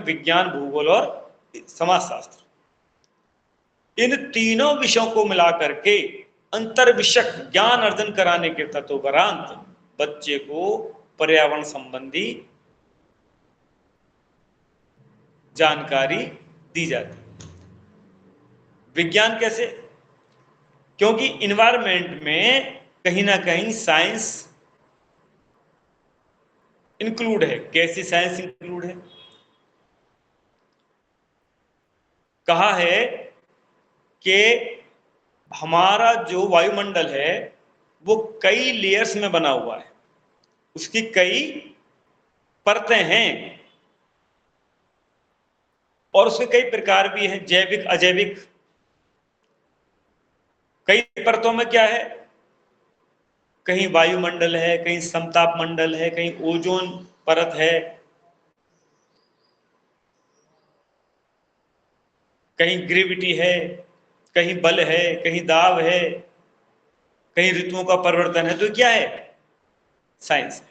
विज्ञान, भूगोल और समाजशास्त्र। इन तीनों विषयों को मिलाकर के अंतर्विषयक ज्ञान अर्जन कराने के तत्परांत बच्चे को पर्यावरण संबंधी जानकारी दी जाती है। विज्ञान कैसे? क्योंकि इन्वायरमेंट में कहीं ना कहीं साइंस इंक्लूड है। कैसी साइंस इंक्लूड है? कहा है कि हमारा जो वायुमंडल है वो कई लेयर्स में बना हुआ है, उसकी कई परतें हैं और उसके कई प्रकार भी हैं, जैविक, अजैविक। कई परतों में क्या है? कहीं वायुमंडल है, कहीं समताप मंडल है, कहीं ओजोन परत है, कहीं ग्रेविटी है, कहीं बल है, कहीं दाब है, कहीं ऋतुओं का परिवर्तन है। तो क्या है? साइंस।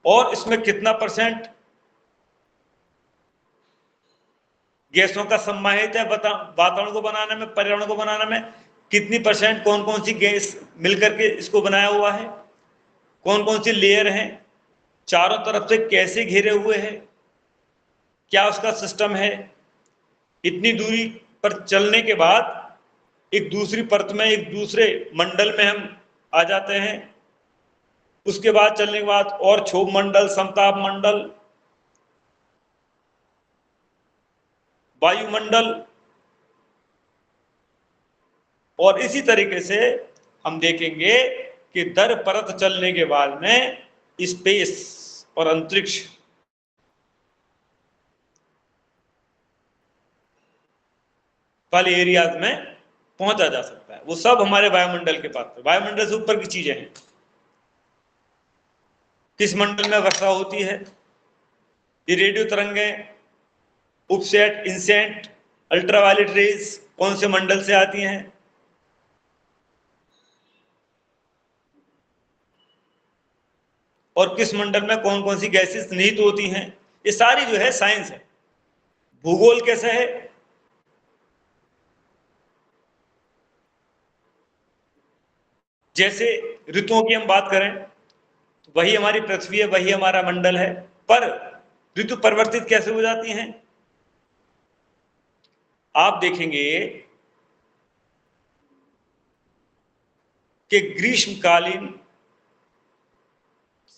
और इसमें कितना परसेंट गैसों का सम्माहित है वातावरण को बनाने में, पर्यावरण को बनाने में? कितनी परसेंट कौन कौन सी गैस मिलकर के इसको बनाया हुआ है? कौन कौन सी लेयर हैं? चारों तरफ से कैसे घिरे हुए हैं? क्या उसका सिस्टम है? इतनी दूरी पर चलने के बाद एक दूसरी परत में, एक दूसरे मंडल में हम आ जाते हैं। उसके बाद चलने के बाद और क्षोभ मंडल, समताप मंडल, वायुमंडल, और इसी तरीके से हम देखेंगे कि दर परत चलने के बाद में स्पेस और अंतरिक्ष वाले एरियाज में पहुंचा जा सकता है। वो सब हमारे वायुमंडल के पास, वायुमंडल से ऊपर की चीजें हैं। किस मंडल में वर्षा होती है? ये रेडियो तरंगें, उपसेट, इंसेंट, अल्ट्रावायलेट रेज कौन से मंडल से आती हैं? और किस मंडल में कौन कौन सी गैसेस निहित होती हैं? ये सारी जो है साइंस है। भूगोल कैसे है? जैसे ऋतुओं की हम बात करें, वही हमारी पृथ्वी है, वही हमारा मंडल है, पर ऋतु परिवर्तित कैसे हो जाती हैं? आप देखेंगे कि ग्रीष्मकालीन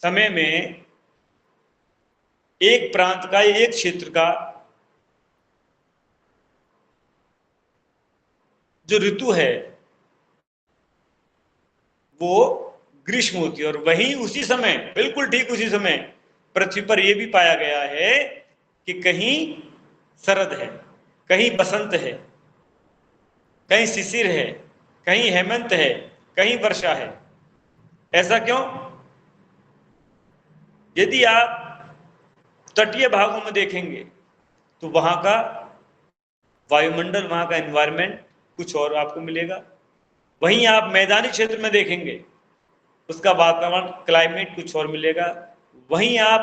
समय में एक प्रांत का, एक क्षेत्र का जो ऋतु है वो ग्रीष्म होती है, और वहीं उसी समय, बिल्कुल ठीक उसी समय पृथ्वी पर यह भी पाया गया है कि कहीं शरद है, कहीं बसंत है, कहीं शिशिर है, कहीं हेमंत है, कहीं वर्षा है। ऐसा क्यों? यदि आप तटीय भागों में देखेंगे तो वहां का वायुमंडल, वहां का एनवायरमेंट कुछ और आपको मिलेगा। वहीं आप मैदानी क्षेत्र में देखेंगे, उसका वातावरण, क्लाइमेट कुछ और मिलेगा। वहीं आप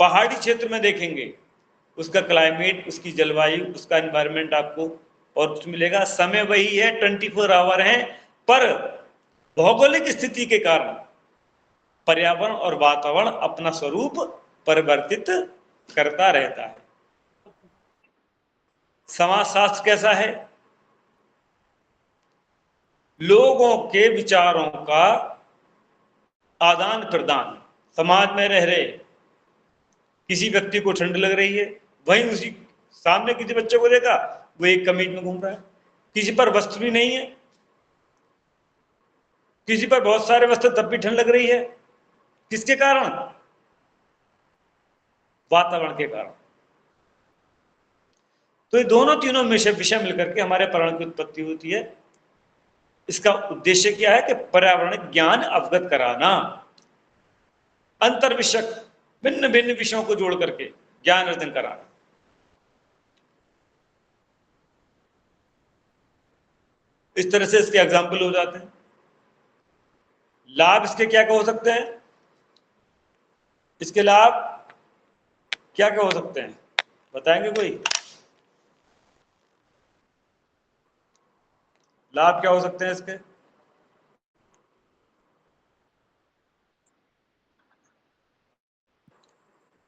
पहाड़ी क्षेत्र में देखेंगे, उसका क्लाइमेट, उसकी जलवायु, उसका एनवायरमेंट आपको और कुछ मिलेगा। समय वही है, 24 आवर है, पर भौगोलिक स्थिति के कारण पर्यावरण और वातावरण अपना स्वरूप परिवर्तित करता रहता है। समाजशास्त्र कैसा है? लोगों के विचारों का आदान प्रदान। समाज में रह रहे किसी व्यक्ति को ठंड लग रही है, वहीं उसी सामने किसी बच्चे को देखा, वो एक कमीज में घूम रहा है। किसी पर वस्त्र भी नहीं है, किसी पर बहुत सारे वस्त्र, तब भी ठंड लग रही है। किसके कारण? वातावरण के कारण। तो ये दोनों तीनों विषय मिलकर के हमारे पर्यावरण की उत्पत्ति होती है। इसका उद्देश्य क्या है? कि पर्यावरण ज्ञान अवगत कराना, अंतर्विषयक भिन्न भिन्न विषयों को जोड़ करके ज्ञान अर्जन कराना। इस तरह से इसके एग्जाम्पल हो जाते हैं। लाभ इसके क्या क्या हो सकते हैं? इसके लाभ क्या क्या हो सकते हैं, बताएंगे कोई? लाभ क्या हो सकते हैं इसके?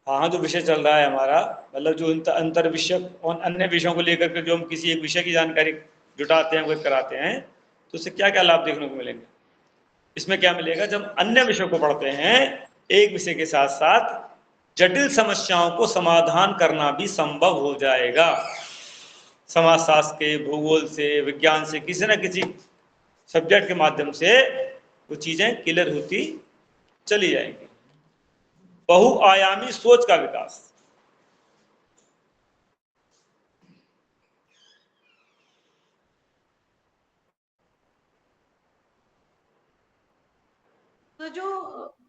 हाँ, जो विषय चल रहा है हमारा, मतलब जो अंतर विषय और अन्य विषयों को लेकर के जो हम किसी एक विषय की जानकारी जुटाते हैं, वो कराते हैं, तो उससे क्या क्या लाभ देखने को मिलेंगे? इसमें क्या मिलेगा, जब अन्य विषयों को पढ़ते हैं, एक विषय के साथ साथ जटिल समस्याओं को समाधान करना भी संभव हो जाएगा। समाजशास्त्र के, भूगोल से, विज्ञान से, किसी न किसी सब्जेक्ट के माध्यम से वो चीजें क्लियर होती चली जाएंगी। बहुआयामी सोच का विकास। तो जो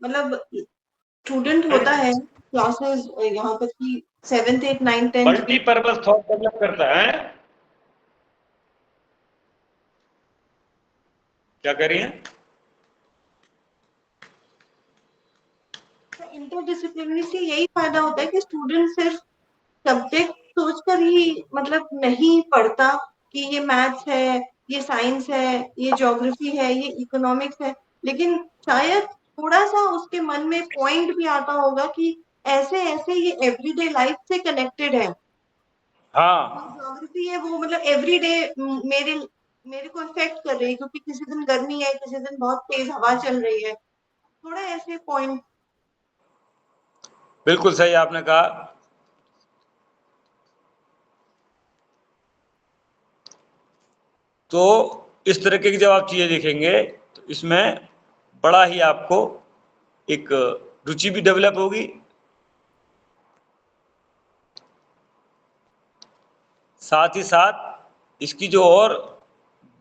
मतलब स्टूडेंट होता है क्लासेस यहाँ पर की 7th 8th 9th 10th की, मल्टीपर्पज थॉट डेवलप करता है। क्या कह रही हैं? इंटरडिसिप्लिनरी से यही फायदा होता है कि स्टूडेंट सिर्फ सब्जेक्ट सोचकर ही मतलब नहीं पढ़ता कि ये मैथ्स है, ये साइंस है, ये ज्योग्राफी है, ये इकोनॉमिक्स है, लेकिन शायद थोड़ा सा उसके मन में पॉइंट भी आता होगा कि ऐसे ऐसे ये एवरीडे लाइफ से कनेक्टेड है। जो हाँ, ज्योग्राफी है वो मतलब एवरीडे मेरे मेरे को इफेक्ट कर रही है, क्योंकि किसी दिन गर्मी है, किसी दिन बहुत तेज हवा चल रही है, थोड़ा ऐसे पॉइंट। बिल्कुल सही आपने कहा। तो इस तरीके की जब आप चीजें देखेंगे, तो इसमें बड़ा ही आपको एक रुचि भी डेवलप होगी, साथ ही साथ इसकी जो और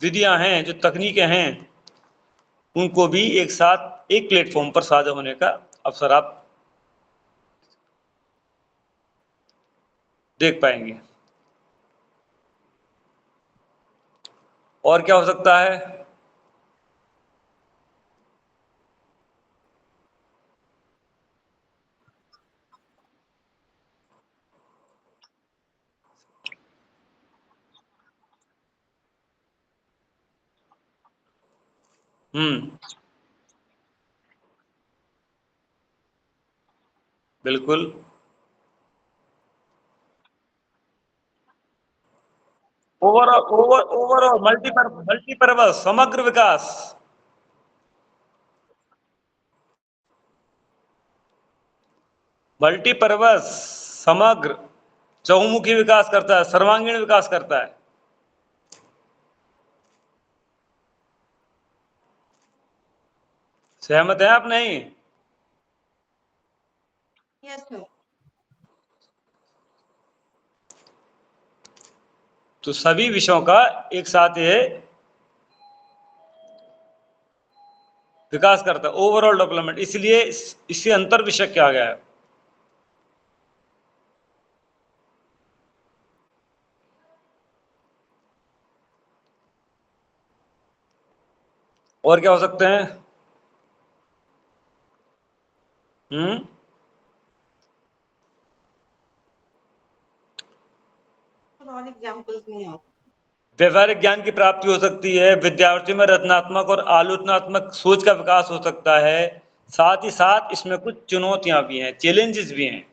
विधियां हैं, जो तकनीकें हैं, उनको भी एक साथ एक प्लेटफॉर्म पर साझा होने का अवसर आप देख पाएंगे। और क्या हो सकता है? हम्म, बिल्कुल। ओवरऑल मल्टीपर्पज समग्र विकास। मल्टीपर्पज समग्र चहुमुखी विकास करता है, सर्वांगीण विकास करता है। सहमत है आप? नहीं? Yes sir. तो सभी विषयों का एक साथ ये विकास करता है, ओवरऑल डेवलपमेंट। इसलिए इससे अंतर विषय क्या गया है। और क्या हो सकते हैं? हम्म, और एग्जांपल्स नहीं आते। व्यवहारिक ज्ञान की प्राप्ति हो सकती है, विद्यार्थियों में रचनात्मक और आलोचनात्मक सोच का विकास हो सकता है। साथ ही साथ इसमें कुछ चुनौतियां भी हैं, चैलेंजेस भी हैं।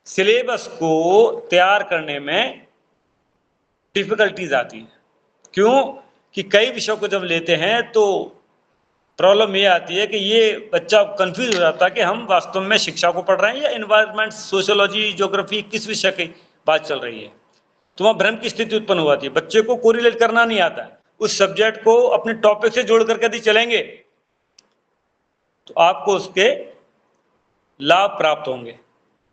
सिलेबस को तैयार करने में डिफिकल्टीज आती हैं। क्यों? कि कई विषयों को जब लेते हैं तो प्रॉब्लम ये आती है कि ये बच्चा कंफ्यूज हो जाता है कि हम वास्तव में शिक्षा को पढ़ रहे हैं या इन्वायरमेंट, सोशियोलॉजी, ज्योग्राफी, किस विषय की बात चल रही है। तो वहां भ्रम की स्थिति उत्पन्न हो जाती है, बच्चे को कोरिलेट करना नहीं आता है। उस सब्जेक्ट को अपने टॉपिक से जोड़ करके यदि चलेंगे तो आपको उसके लाभ प्राप्त होंगे।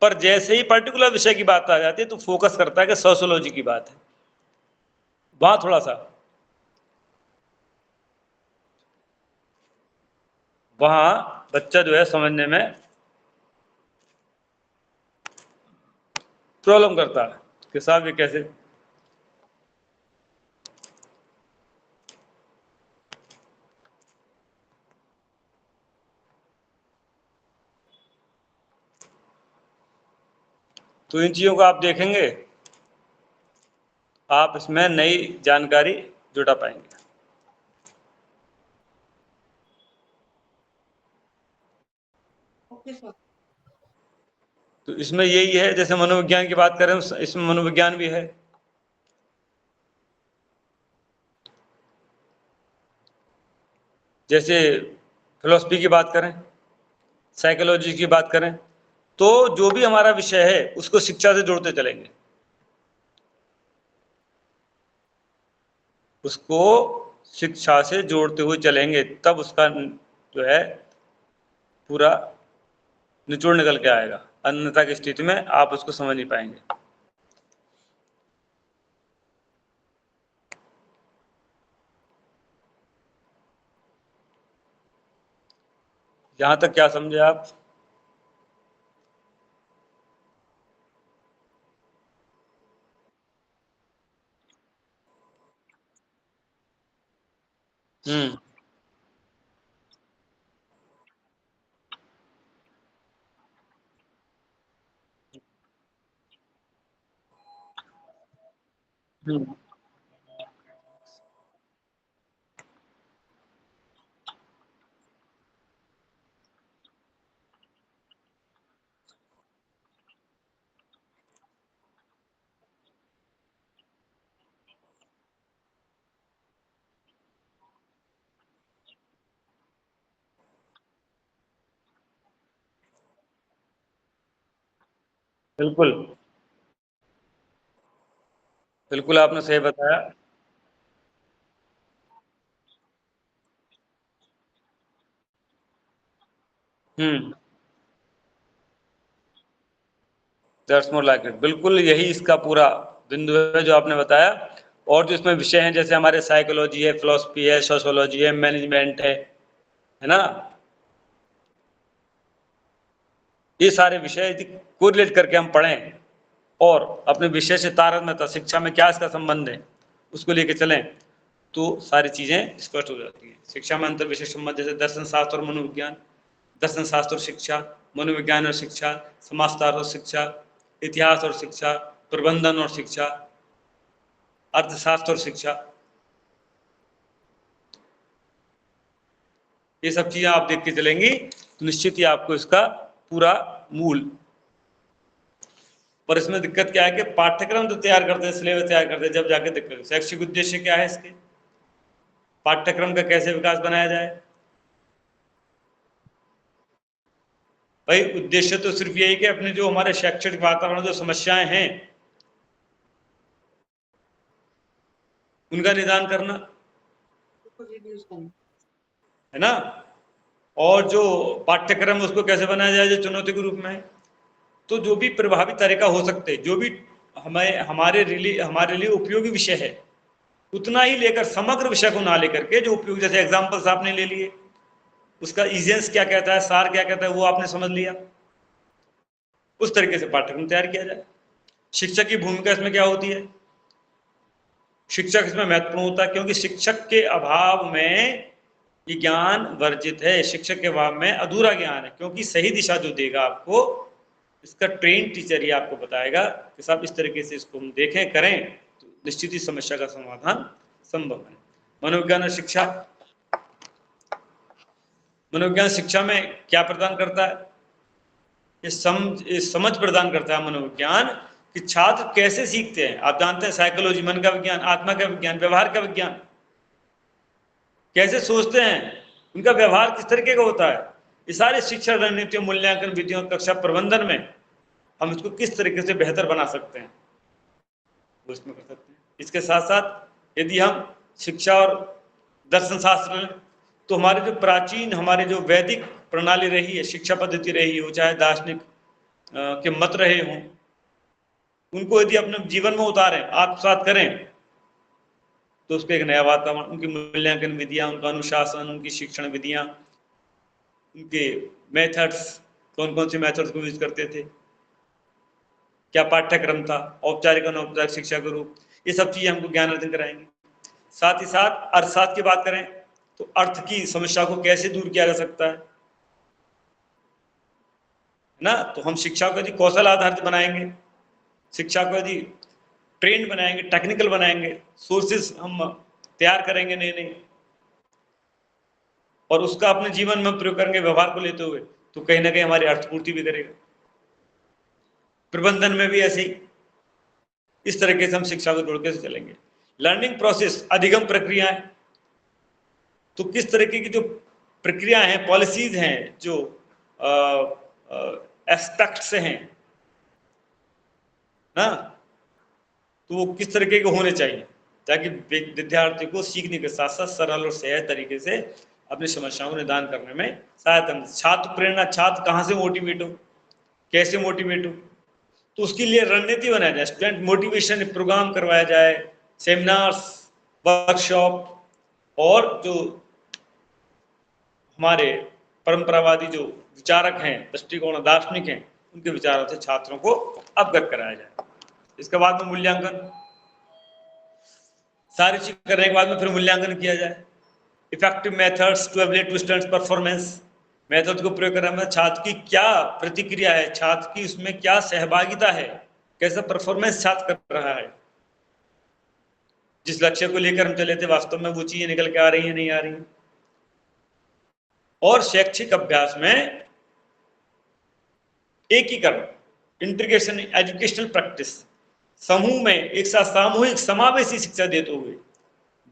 पर जैसे ही पर्टिकुलर विषय की बात आ जाती है तो फोकस करता है कि सोशियोलॉजी की बात है, वहां थोड़ा सा वहां बच्चा जो है समझने में प्रॉब्लम करता है कि साहब ये कैसे। तो इन चीजों को आप देखेंगे, आप इसमें नई जानकारी जुटा पाएंगे। Okay sir. तो इसमें यही है, जैसे मनोविज्ञान की बात करें इसमें मनोविज्ञान भी है। जैसे फिलॉसफी की बात करें, साइकोलॉजी की बात करें, तो जो भी हमारा विषय है उसको शिक्षा से जोड़ते चलेंगे, उसको शिक्षा से जोड़ते हुए चलेंगे, तब उसका जो है पूरा निचोड़ निकल के आएगा। अन्यथा की स्थिति में आप उसको समझ नहीं पाएंगे। यहां तक क्या समझे आप? हम्म हम्म बिल्कुल, बिल्कुल आपने सही बताया। हम्म दैट्स मोर लाइक इट, बिल्कुल यही इसका पूरा बिंदु है जो आपने बताया। और जो इसमें विषय हैं, जैसे हमारे साइकोलॉजी है, फिलोसफी है, सोशियोलॉजी है, मैनेजमेंट है ना, ये सारे विषय कोरिलेट करके हम पढ़ें और अपने विषय से तारतम्यता, शिक्षा में क्या इसका संबंध है, उसको लेके चलें, तो सारी चीजें स्पष्ट हो जाती हैं। शिक्षा में अंतर विषय संबंध, जैसे दर्शन शास्त्र और मनोविज्ञान, दर्शन शास्त्र और शिक्षा, मनोविज्ञान और शिक्षा, समाजशास्त्र और शिक्षा, इतिहास और शिक्षा, प्रबंधन और शिक्षा, अर्थशास्त्र और शिक्षा, ये सब चीजें आप देख के चलेंगी तो निश्चित ही आपको इसका पूरा मूल। पर इसमें दिक्कत क्या है कि पाठ्यक्रम तो तैयार करते हैं, सिलेबस तैयार करते हैं, जब जाके दिक्कत शैक्षिक उद्देश्य क्या है इसके, पाठ्यक्रम का कैसे विकास बनाया जाए। भाई उद्देश्य तो सिर्फ यही कि अपने जो हमारे शैक्षणिक वातावरण जो समस्याएं हैं उनका निदान करना है ना, और जो पाठ्यक्रम उसको कैसे बनाया जाए जो चुनौती के रूप में है। तो जो भी प्रभावी तरीका हो सकते हैं, जो भी हमारे लिए उपयोगी विषय है, उतना ही लेकर, समग्र विषय को ना लेकर के जो उपयोग, जैसे एग्जाम्पल्स आपने ले लिए, उसका इजेंस क्या कहता है, सार क्या कहता है, वो आपने समझ लिया, उस तरीके से पाठ्यक्रम तैयार किया जाए। शिक्षक की भूमिका इसमें क्या होती है? शिक्षक इसमें महत्वपूर्ण होता है, क्योंकि शिक्षक के अभाव में ये ज्ञान वर्जित है, शिक्षक के अभाव में अधूरा ज्ञान है, क्योंकि सही दिशा जो देगा आपको, इसका ट्रेन टीचर ही आपको बताएगा कि साहब इस तरीके से इसको हम देखें, करें, तो निश्चित ही समस्या का समाधान संभव है। मनोविज्ञान और शिक्षा, मनोविज्ञान शिक्षा में क्या प्रदान करता है? ये समझ प्रदान करता है मनोविज्ञान कि छात्र कैसे सीखते हैं। आप जानते हैं साइकोलॉजी मन का विज्ञान, आत्मा का विज्ञान, व्यवहार का विज्ञान, कैसे सोचते हैं, उनका व्यवहार किस तरीके का होता है, ये सारे शिक्षा रणनीतियों, मूल्यांकन विधियों, कक्षा प्रबंधन में हम इसको किस तरीके से बेहतर बना सकते हैं, वो इसमें कर सकते हैं। इसके साथ साथ यदि हम शिक्षा और दर्शन शास्त्र लें, तो हमारे जो प्राचीन, हमारे जो वैदिक प्रणाली रही है, शिक्षा पद्धति रही हो, चाहे दार्शनिक के मत रहे हों, उनको यदि अपने जीवन में उतारें, आत्मसात करें, तो उसको एक नया वातावरण, उनकी मूल्यांकन विधियां, उनका अनुशासन, उनकी शिक्षण विधियां, उनके मेथड्स, कौन कौन से मेथड्स को यूज करते थे, क्या पाठ्यक्रम था, औपचारिक अनौपचारिक शिक्षा के रूप, ये सब चीजें हमको ज्ञान अर्जन कराएंगे। साथ ही साथ अर्थशास्त्र की बात करें तो अर्थ की समस्या को कैसे दूर किया जा सकता है ना, तो हम शिक्षा को यदि कौशल आधारित बनाएंगे शिक्षा को यदि ट्रेंड बनाएंगे, टेक्निकल बनाएंगे, सोर्सेस हम तैयार करेंगे नए नए, और उसका अपने जीवन में प्रयोग करेंगे व्यवहार को लेते हुए, तो कहीं ना कहीं हमारी अर्थपूर्ति भी करेगा। प्रबंधन में भी ऐसे ही इस तरीके से हम शिक्षा को जोड़ के चलेंगे। लर्निंग प्रोसेस, अधिगम प्रक्रियाएं, तो किस तरीके की जो प्रक्रिया हैं, पॉलिसीज हैं, जो एस्पेक्ट्स हैं ना, तो वो किस तरीके के होने चाहिए ताकि विद्यार्थी को सीखने के साथ साथ सरल और सहज तरीके से अपनी समस्याओं को निदान करने में सहायता मिले। छात्र प्रेरणा, छात्र कहाँ से मोटिवेट हो, कैसे मोटिवेट हो, तो उसके लिए रणनीति बनाया जाए, स्टूडेंट मोटिवेशन प्रोग्राम करवाया जाए, सेमिनार्स, वर्कशॉप, और जो हमारे परंपरावादी जो विचारक हैं, दृष्टिकोण दार्शनिक हैं, उनके विचारों से छात्रों को अवगत कराया जाए। इसके बाद में मूल्यांकन, सारी चीज करने के बाद में फिर मूल्यांकन किया जाए। Effective methods to evaluate students performance, method को प्रयोग करने में छात्र की क्या प्रतिक्रिया है, छात्र की उसमें क्या सहभागिता है, कैसा परफॉर्मेंस छात्र कर रहा है, जिस लक्ष्य को लेकर हम चले थे वास्तव में वो चीजें निकल के आ रही है नहीं आ रही। और शैक्षिक अभ्यास में एकीकरण, इंटीग्रेशन, एजुकेशनल प्रैक्टिस, समूह में एक साथ सामूहिक समावेशी शिक्षा देते हुए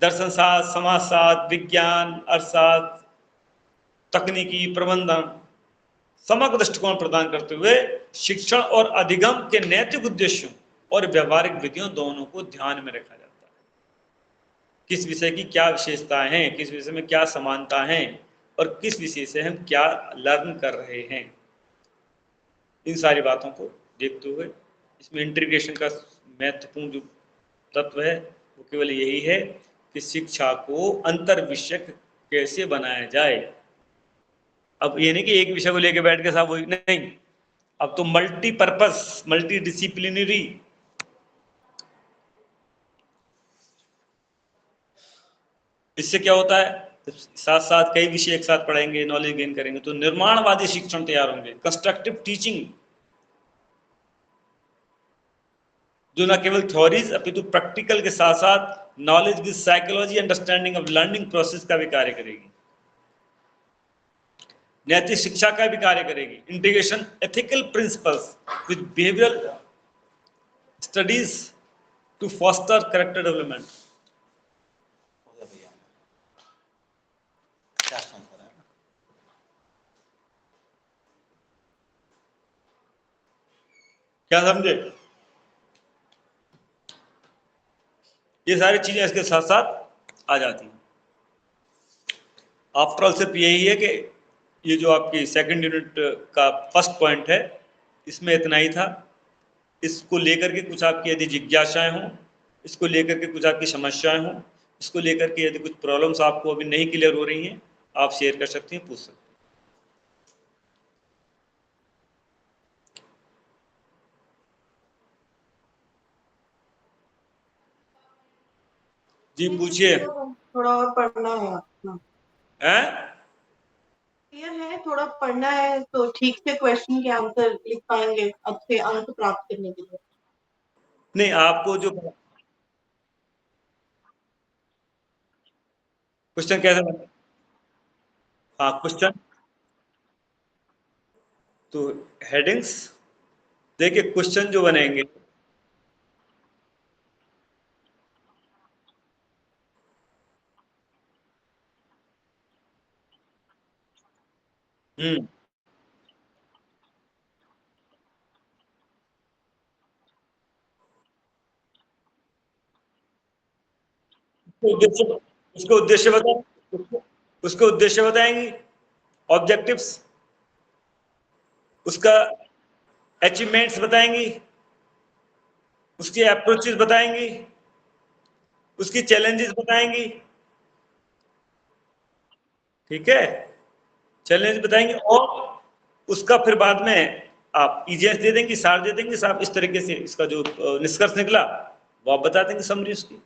दर्शन शास्त्र, समाजशास्त्र, विज्ञान, अर्थशास्त्र, तकनीकी, प्रबंधन, समग्र दृष्टिकोण प्रदान करते हुए शिक्षण और अधिगम के नैतिक उद्देश्यों और व्यवहारिक विधियों दोनों को ध्यान में रखा जाता है। किस विषय की क्या विशेषताएं हैं, किस विषय में क्या समानता है, और किस विषय से हम क्या लर्न कर रहे हैं, इन सारी बातों को देखते हुए इसमें इंटीग्रेशन का महत्वपूर्ण जो तत्व है वो केवल यही है कि शिक्षा को अंतर विषयक कैसे बनाया जाए। अब ये नहीं कि एक विषय को लेकर बैठ के साहब वही नहीं, अब तो मल्टीपर्पस, मल्टी डिसिप्लिनरी, इससे क्या होता है, साथ साथ कई विषय एक साथ पढ़ेंगे, नॉलेज गेन करेंगे, तो निर्माणवादी शिक्षण तैयार होंगे। कंस्ट्रक्टिव टीचिंग, जो न केवल थ्योरीज अपितु प्रैक्टिकल के साथ साथ knowledge with psychology, understanding of learning process का भी कार्य करेगी, नैतिक शिक्षा का भी कार्य करेगी। Integration ethical principles with behavioural studies to foster character development. क्या समझे? ये सारी चीजें इसके साथ साथ आ जाती हैं। आफ्टर ऑल सिर्फ यही है कि ये जो आपकी सेकंड यूनिट का फर्स्ट पॉइंट है, इसमें इतना ही था। इसको लेकर के कुछ आपकी यदि जिज्ञासाएं हों, इसको लेकर के कुछ आपकी समस्याएं हों, इसको लेकर के यदि कुछ प्रॉब्लम्स आपको अभी नहीं क्लियर हो रही हैं, आप शेयर कर सकते हैं, पूछ सकते हैं। जी पूछिए। थोड़ा और पढ़ना है। हैं? क्लियर है, थोड़ा पढ़ना है तो ठीक से क्वेश्चन के आंसर लिख पाएंगे, अच्छे अंक प्राप्त करने के लिए। नहीं, आपको जो क्वेश्चन कैसे बने? हाँ क्वेश्चन, तो हेडिंग्स देखिए, क्वेश्चन जो बनेंगे, उसके उद्देश्य बताएं, उसके उद्देश्य बताएंगी, ऑब्जेक्टिव्स, उसका अचीवमेंट्स बताएंगी, उसकी अप्रोचेस बताएंगी, उसकी चैलेंजेस बताएंगी। ठीक है, चैलेंज बताएंगे, और उसका फिर बाद में आप ईजीएस दे देंगे, सार दे देंगे साहब, इस तरीके से इसका जो निष्कर्ष निकला वो आप बता देंगे, समरी उसकी।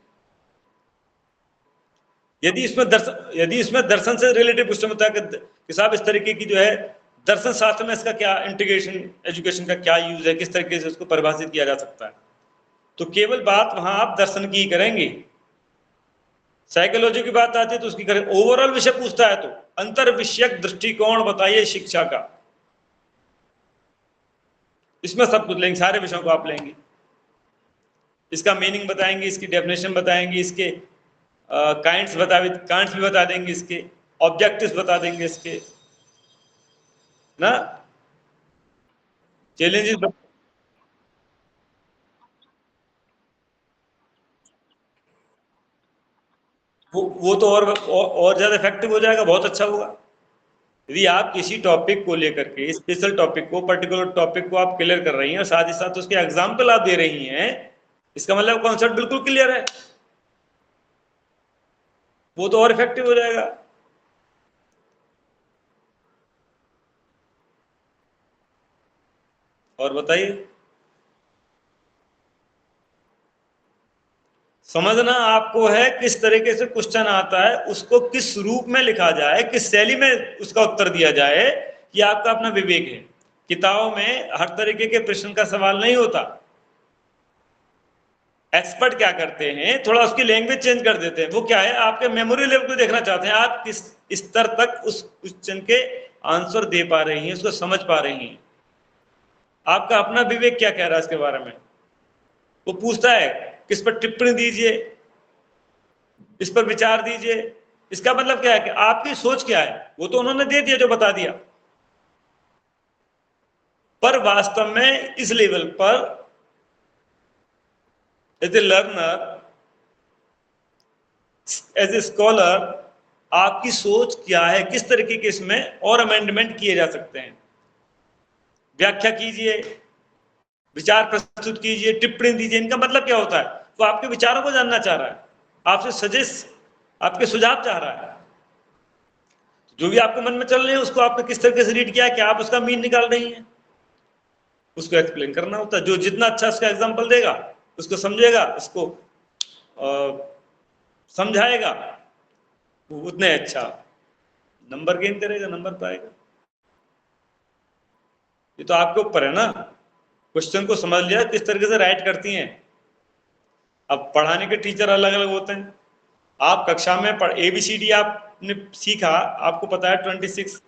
यदि इसमें दर्शन से रिलेटेड क्वेश्चन होता है कि साहब इस तरीके की जो है दर्शन शास्त्र में इसका क्या इंटीग्रेशन एजुकेशन का क्या यूज है, किस तरीके से उसको परिभाषित किया जा सकता है, तो केवल बात वहां आप दर्शन की करेंगे। साइकोलॉजी की बात आती है तो उसकी करें। ओवरऑल विषय पूछता है तो अंतर विषयक दृष्टिकोण बताइए शिक्षा का, इसमें सब कुछ लेंगे, सारे विषयों को आप लेंगे, इसका मीनिंग बताएंगे, इसकी डेफिनेशन बताएंगे, इसके काइंड्स भी बता देंगे, इसके ऑब्जेक्टिव्स बता देंगे, इसके ना चैलेंजेस वो तो और ज्यादा इफेक्टिव हो जाएगा, बहुत अच्छा होगा। यदि आप किसी टॉपिक को लेकर के, स्पेशल टॉपिक को, पर्टिकुलर टॉपिक को आप क्लियर कर रही हैं और साथ ही साथ उसके एग्जाम्पल आप दे रही हैं, इसका मतलब कॉन्सेप्ट बिल्कुल क्लियर है, वो तो और इफेक्टिव हो जाएगा। और बताइए, समझना आपको है किस तरीके से क्वेश्चन आता है, उसको किस रूप में लिखा जाए, किस शैली में उसका उत्तर दिया जाए, ये आपका अपना विवेक है। किताबों में हर तरीके के प्रश्न का सवाल नहीं होता। एक्सपर्ट क्या करते हैं, थोड़ा उसकी लैंग्वेज चेंज कर देते हैं। वो क्या है, आपके मेमोरी लेवल को देखना चाहते हैं, आप किस स्तर तक उस क्वेश्चन के आंसर दे पा रही हैं, उसको समझ पा रही हैं। आपका अपना विवेक क्या कह रहा है इसके बारे में। वो पूछता है किस पर टिप्पणी दीजिए, इस पर विचार दीजिए। इसका मतलब क्या है कि आपकी सोच क्या है, वो तो उन्होंने दे दिया, जो बता दिया। पर वास्तव में इस लेवल पर as a learner, as a scholar, आपकी सोच क्या है, किस तरीके के इसमें और अमेंडमेंट किए जा सकते हैं। व्याख्या कीजिए, विचार प्रस्तुत कीजिए, टिप्पणी दीजिए। इनका मतलब क्या होता है, वो आपके विचारों को जानना चाह रहा है, आपसे सजेस्ट, आपके सुझाव चाह रहा है। जो भी आपके मन में चल रहे हैं उसको आपने किस तरीके से रीड किया है, क्या आप उसका मीन निकाल रही हैं, उसको एक्सप्लेन करना होता है। जो जितना अच्छा उसका एग्जाम्पल देगा, उसको समझेगा, उसको समझाएगा, वो उतने अच्छा नंबर गेन करेगा, नंबर पाएगा। ये तो आपके ऊपर है ना, क्वेश्चन को समझ लिया, किस तरीके से राइट करती हैं। अब पढ़ाने के टीचर अलग अलग होते हैं। आप कक्षा में ABCD आपने सीखा, आपको पता है 26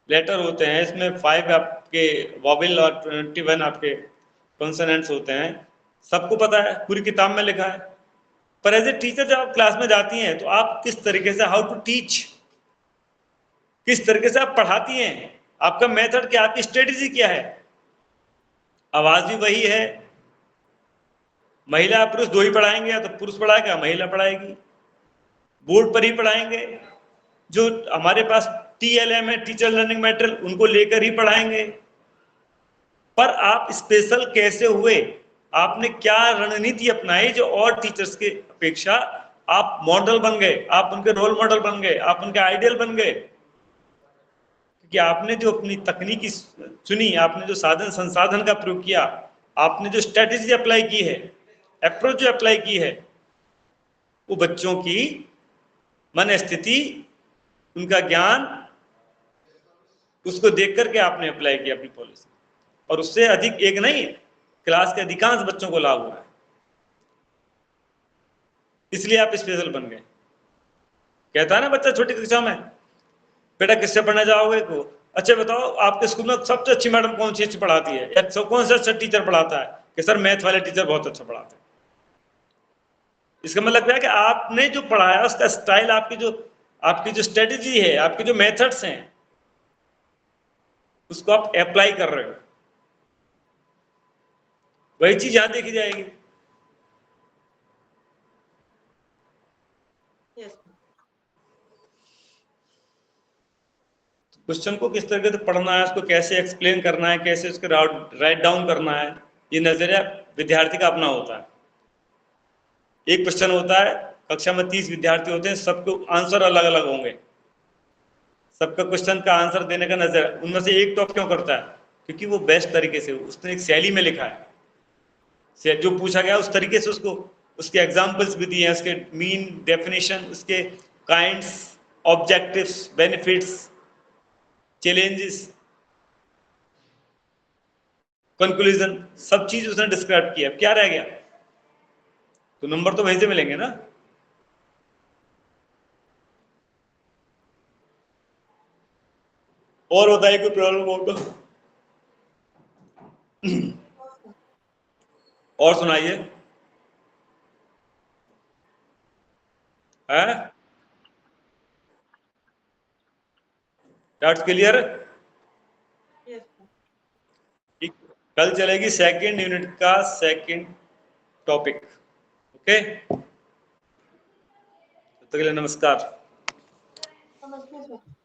लेटर होते हैं, इसमें 5 आपके वॉवेल और 21 आपके कॉन्सोनेंट्स होते हैं, सबको पता है, पूरी किताब में लिखा है। पर एज ए टीचर जब आप क्लास में जाती हैं तो आप किस तरीके से, हाउ टू टीच, किस तरीके से आप पढ़ाती हैं, आपका मेथड क्या, आपकी स्ट्रेटेजी क्या है। आवाज भी वही है, महिला पुरुष दो ही पढ़ाएंगे, या तो पुरुष पढ़ाएगा, महिला पढ़ाएगी, बोर्ड पर ही पढ़ाएंगे। जो हमारे पास TLM है, टीचर लर्निंग मटेरियल, उनको लेकर ही पढ़ाएंगे। पर आप स्पेशल कैसे हुए, आपने क्या रणनीति अपनाई जो और टीचर्स के अपेक्षा आप मॉडल बन गए, आप उनके रोल मॉडल बन गए, आप उनके आइडियल बन गए। क्योंकि आपने जो अपनी तकनीकी चुनी, आपने जो साधन संसाधन का प्रयोग किया, आपने जो स्ट्रेटेजी अप्लाई की है, अप्रोच जो अप्लाई की है, वो बच्चों की मन स्थिति, उनका ज्ञान, उसको देख करके आपने अप्लाई किया अपनी पॉलिसी। और उससे अधिक एक नहीं, क्लास के अधिकांश बच्चों को लाभ हुआ है, इसलिए आप स्पेशल बन गए। कहता है ना बच्चा छोटी कक्षा में, बेटा किससे पढ़ने जाओगे को, अच्छा बताओ आपके स्कूल में सबसे अच्छी मैडम कौन सी अच्छी पढ़ाती है, या कौन सा अच्छा टीचर पढ़ाता है, कि सर मैथ वाले टीचर बहुत अच्छा पढ़ाते हैं। इसका मतलब क्या है कि आपने जो पढ़ाया उसका स्टाइल, आपकी जो स्ट्रेटेजी है, आपके जो मेथड्स हैं, उसको आप अप्लाई कर रहे हो। वही चीज यहां देखी जाएगी। क्वेश्चन को किस तरीके से पढ़ना है, उसको कैसे एक्सप्लेन करना है, कैसे उसको राइट डाउन करना है, ये नजरिया विद्यार्थी का अपना होता है। एक क्वेश्चन होता है, कक्षा में 30 विद्यार्थी होते हैं, सबको आंसर अलग अलग होंगे, सबका क्वेश्चन का आंसर देने का नजर, उनमें से एक टॉप क्यों करता है, क्योंकि वो बेस्ट तरीके से, उसने एक शैली में लिखा है, जो पूछा गया उस तरीके से उसको, उसके एग्जाम्पल्स भी दिए हैं, उसके मीन, डेफिनेशन, उसके kinds, objectives, benefits, challenges, conclusion, सब चीज उसने डिस्क्राइब किया। क्या रह गया, तो नंबर तो वहीं से मिलेंगे ना। और बताइए कोई प्रॉब्लम हो तो। और सुनाइए। है डाउट्स क्लियर। यस कल चलेगी सेकंड यूनिट का सेकंड टॉपिक। ओके, तब तक के लिए नमस्कार। नमस्ते सर।